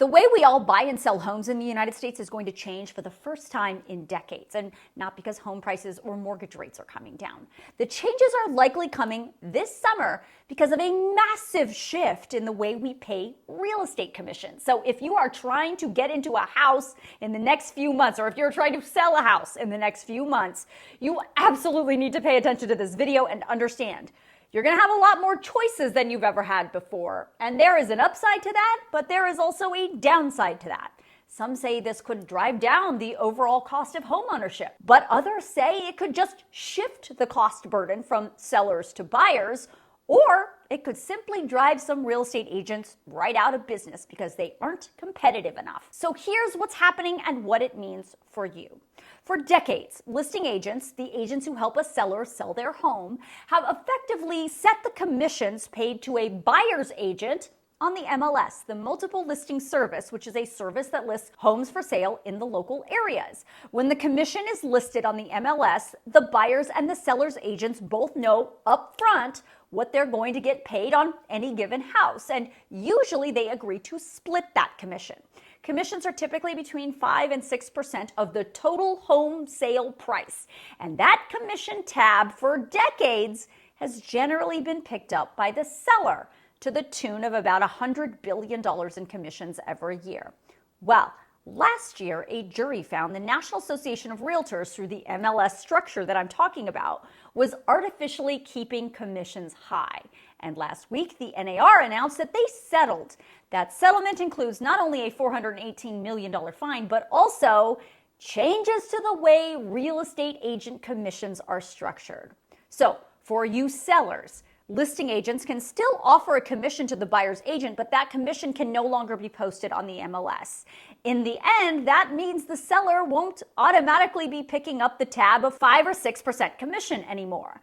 The way we all buy and sell homes in the United States is going to change for the first time in decades, and not because home prices or mortgage rates are coming down. The changes are likely coming this summer because of a massive shift in the way we pay real estate commissions. So if you are trying to get into a house in the next few months, or if you're trying to sell a house in the next few months, you absolutely need to pay attention to this video and understand you're going to have a lot more choices than you've ever had before. And there is an upside to that, but there is also a downside to that. Some say this could drive down the overall cost of homeownership, but others say it could just shift the cost burden from sellers to buyers, or it could simply drive some real estate agents right out of business because they aren't competitive enough. So here's what's happening and what it means for you. For decades, listing agents, the agents who help a seller sell their home, have effectively set the commissions paid to a buyer's agent on the MLS, the Multiple Listing Service, which is a service that lists homes for sale in the local areas. When the commission is listed on the MLS, the buyers and the seller's agents both know upfront what they're going to get paid on any given house, and usually they agree to split that commission. Commissions are typically between 5 and 6% of the total home sale price, and that commission tab for decades has generally been picked up by the seller, to the tune of about $100 billion in commissions every year. Well, last year, a jury found the National Association of Realtors, through the MLS structure that I'm talking about, was artificially keeping commissions high. And last week, the NAR announced that they settled. That settlement includes not only a $418 million fine, but also changes to the way real estate agent commissions are structured. So, for you sellers, listing agents can still offer a commission to the buyer's agent, but that commission can no longer be posted on the MLS. In the end, that means the seller won't automatically be picking up the tab of 5 or 6% commission anymore.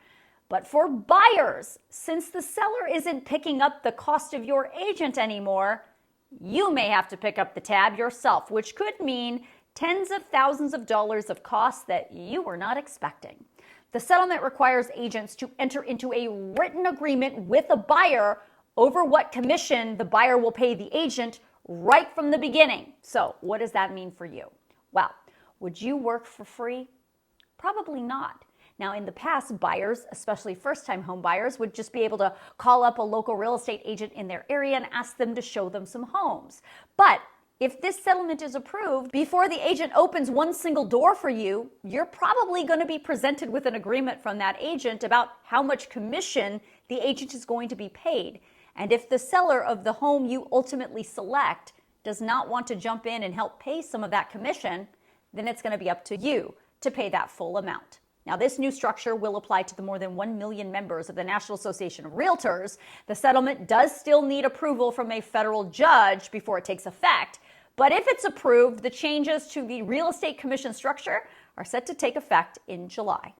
But for buyers, since the seller isn't picking up the cost of your agent anymore, you may have to pick up the tab yourself, which could mean tens of thousands of dollars of costs that you were not expecting. The settlement requires agents to enter into a written agreement with a buyer over what commission the buyer will pay the agent right from the beginning. So, what does that mean for you? Well, would you work for free? Probably not. Now, in the past, buyers, especially first-time home buyers, would just be able to call up a local real estate agent in their area and ask them to show them some homes. But if this settlement is approved, before the agent opens one single door for you, you're probably going to be presented with an agreement from that agent about how much commission the agent is going to be paid. And if the seller of the home you ultimately select does not want to jump in and help pay some of that commission, then it's going to be up to you to pay that full amount. Now, this new structure will apply to the more than 1 million members of the National Association of Realtors. The settlement does still need approval from a federal judge before it takes effect. But if it's approved, the changes to the real estate commission structure are set to take effect in July.